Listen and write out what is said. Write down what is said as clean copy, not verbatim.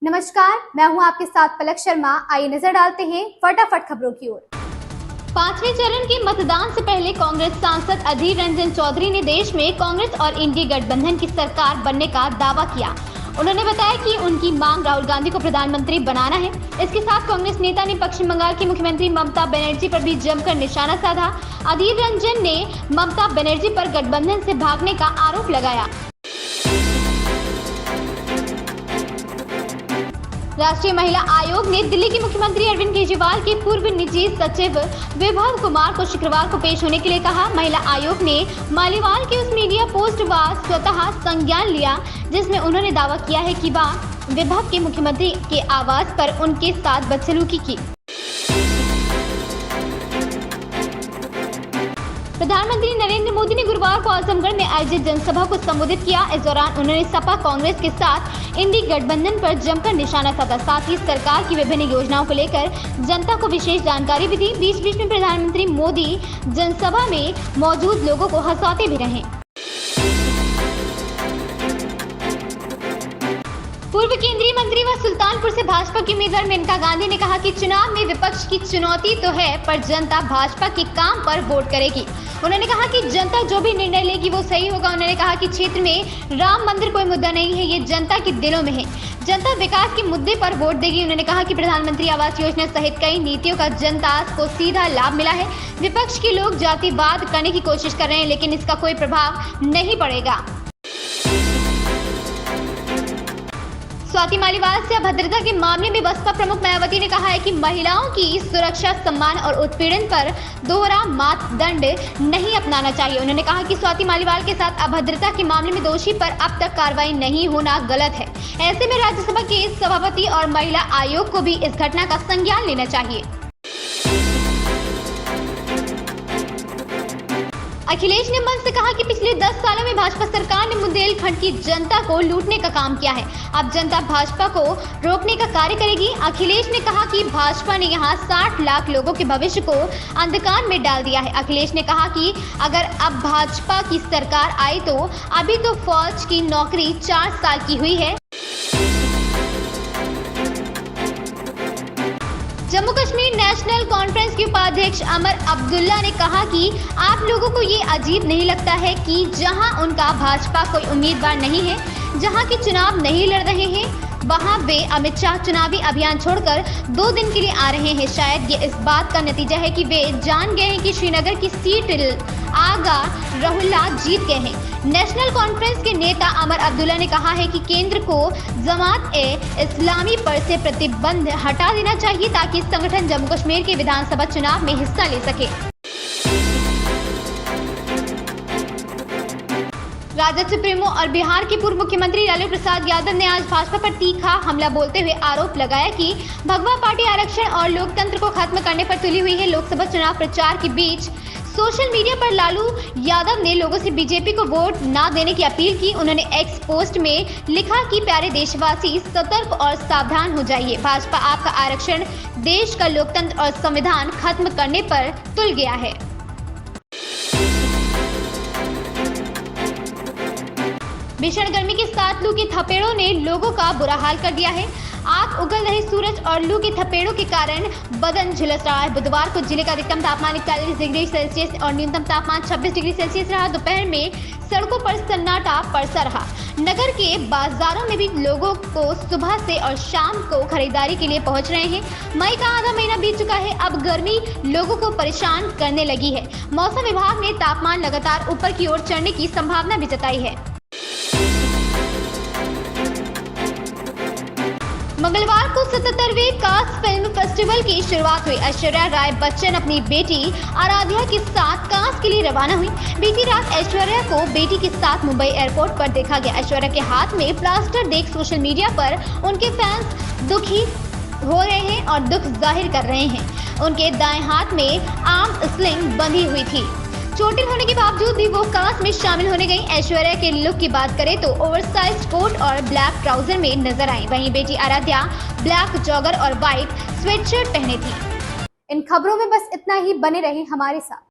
नमस्कार, मैं हूं आपके साथ पलक शर्मा। आइए नजर डालते हैं फटाफट खबरों की ओर। पांचवें चरण के मतदान से पहले कांग्रेस सांसद अधीर रंजन चौधरी ने देश में कांग्रेस और इंडी गठबंधन की सरकार बनने का दावा किया। उन्होंने बताया कि उनकी मांग राहुल गांधी को प्रधानमंत्री बनाना है। इसके साथ कांग्रेस नेता ने पश्चिम बंगाल की मुख्यमंत्री ममता बनर्जी पर भी जमकर निशाना साधा। अधीर रंजन ने ममता बनर्जी पर गठबंधन से भागने का आरोप लगाया। राष्ट्रीय महिला आयोग ने दिल्ली के मुख्यमंत्री अरविंद केजरीवाल के पूर्व निजी सचिव विभव कुमार को शुक्रवार को पेश होने के लिए कहा। महिला आयोग ने मालीवाल के उस मीडिया पोस्ट का स्वतः संज्ञान लिया जिसमें उन्होंने दावा किया है कि वह विभव के मुख्यमंत्री के आवास पर उनके साथ बदसलूकी की। प्रधानमंत्री नरेंद्र मोदी ने गुरुवार को आजमगढ़ में आयोजित जनसभा को संबोधित किया। इस दौरान उन्होंने सपा कांग्रेस के साथ इंडी गठबंधन पर जमकर निशाना साधा। साथ ही सरकार की विभिन्न योजनाओं को लेकर जनता को विशेष जानकारी भी दी। बीच बीच में प्रधानमंत्री मोदी जनसभा में मौजूद लोगों को हंसाते भी रहे। पूर्व केंद्रीय मंत्री व सुल्तानपुर से भाजपा की उम्मीदवार मेनका गांधी ने कहा कि चुनाव में विपक्ष की चुनौती तो है, पर जनता भाजपा के काम पर वोट करेगी। उन्होंने कहा कि जनता जो भी निर्णय लेगी वो सही होगा। उन्होंने कहा कि क्षेत्र में राम मंदिर कोई मुद्दा नहीं है, ये जनता के दिलों में है। जनता विकास के मुद्दे पर वोट देगी। उन्होंने कहा कि प्रधानमंत्री आवास योजना सहित कई नीतियों का जनता को सीधा लाभ मिला है। विपक्ष के लोग जातिवाद करने की कोशिश कर रहे हैं, लेकिन इसका कोई प्रभाव नहीं पड़ेगा। स्वाति मालीवाल से अभद्रता के मामले में बसपा प्रमुख मायावती ने कहा है कि महिलाओं की सुरक्षा, सम्मान और उत्पीड़न पर दोहरा मापदंड नहीं अपनाना चाहिए। उन्होंने कहा कि स्वाति मालीवाल के साथ अभद्रता के मामले में दोषी पर अब तक कार्रवाई नहीं होना गलत है। ऐसे में राज्यसभा के सभापति और महिला आयोग को भी इस घटना का संज्ञान लेना चाहिए। अखिलेश ने मंच से कहा कि पिछले 10 सालों में भाजपा सरकार ने बुंदेलखंड की जनता को लूटने का काम किया है। अब जनता भाजपा को रोकने का कार्य करेगी। अखिलेश ने कहा कि भाजपा ने यहां 60 लाख लोगों के भविष्य को अंधकार में डाल दिया है। अखिलेश ने कहा कि अगर अब भाजपा की सरकार आई तो अभी तो फौज की नौकरी 4 साल की हुई है। जम्मू कश्मीर नेशनल कॉन्फ्रेंस के उपाध्यक्ष अमर अब्दुल्ला ने कहा कि आप लोगों को ये अजीब नहीं लगता है कि जहां उनका भाजपा कोई उम्मीदवार नहीं है, जहां के चुनाव नहीं लड़ रहे हैं, वहां वे अमित शाह चुनावी अभियान छोड़कर 2 दिन के लिए आ रहे हैं। शायद ये इस बात का नतीजा है कि वे जान गए हैं कि श्रीनगर की सीट आगा रहुल्ला जीत गए हैं। नेशनल कॉन्फ्रेंस के नेता अमर अब्दुल्ला ने कहा है कि केंद्र को जमात-ए-इस्लामी पर से प्रतिबंध हटा देना चाहिए ताकि संगठन जम्मू कश्मीर के विधानसभा चुनाव में हिस्सा ले सके। राजद सुप्रीमो और बिहार के पूर्व मुख्यमंत्री लालू प्रसाद यादव ने आज भाजपा पर तीखा हमला बोलते हुए आरोप लगाया कि भगवा पार्टी आरक्षण और लोकतंत्र को खत्म करने पर तुली हुई है। लोकसभा चुनाव प्रचार के बीच सोशल मीडिया पर लालू यादव ने लोगों से बीजेपी को वोट ना देने की अपील की। उन्होंने एक्स पोस्ट में लिखा कि प्यारे देशवासी, सतर्क और सावधान हो जाइए। भाजपा आपका आरक्षण देश का लोकतंत्र और संविधान खत्म करने पर तुल गया है। भीषण गर्मी के साथ लू के थपेड़ों ने लोगों का बुरा हाल कर दिया है। आग उगल रहे सूरज और लू के थपेड़ों के कारण बदन झुलस रहा है। बुधवार को जिले का अधिकतम तापमान 41 डिग्री सेल्सियस और न्यूनतम तापमान 26 डिग्री सेल्सियस रहा। दोपहर में सड़कों पर सन्नाटा पड़सा रहा। नगर के बाजारों में भी लोगों को सुबह से और शाम को खरीदारी के लिए पहुंच रहे हैं। मई का आधा महीना बीत चुका है। अब गर्मी लोगों को परेशान करने लगी है। मौसम विभाग ने तापमान लगातार ऊपर की ओर चढ़ने की संभावना भी जताई है। मंगलवार को 77वें कांस फिल्म फेस्टिवल की शुरुआत हुई। ऐश्वर्या राय बच्चन अपनी बेटी आराध्या के साथ कांस के लिए रवाना हुई। बीती रात ऐश्वर्या को बेटी के साथ मुंबई एयरपोर्ट पर देखा गया। ऐश्वर्या के हाथ में प्लास्टर देख सोशल मीडिया पर उनके फैंस दुखी हो रहे हैं और दुख जाहिर कर रहे हैं। उनके दाएं हाथ में आर्म स्लिंग बंधी हुई थी। चोटिल होने के बावजूद भी वो कांस में शामिल होने गई। ऐश्वर्या के लुक की बात करें तो ओवरसाइज कोट और ब्लैक ट्राउजर में नजर आई। वहीं बेटी आराध्या ब्लैक जॉगर और व्हाइट स्वेटशर्ट पहने थी। इन खबरों में बस इतना ही। बने रहे हमारे साथ।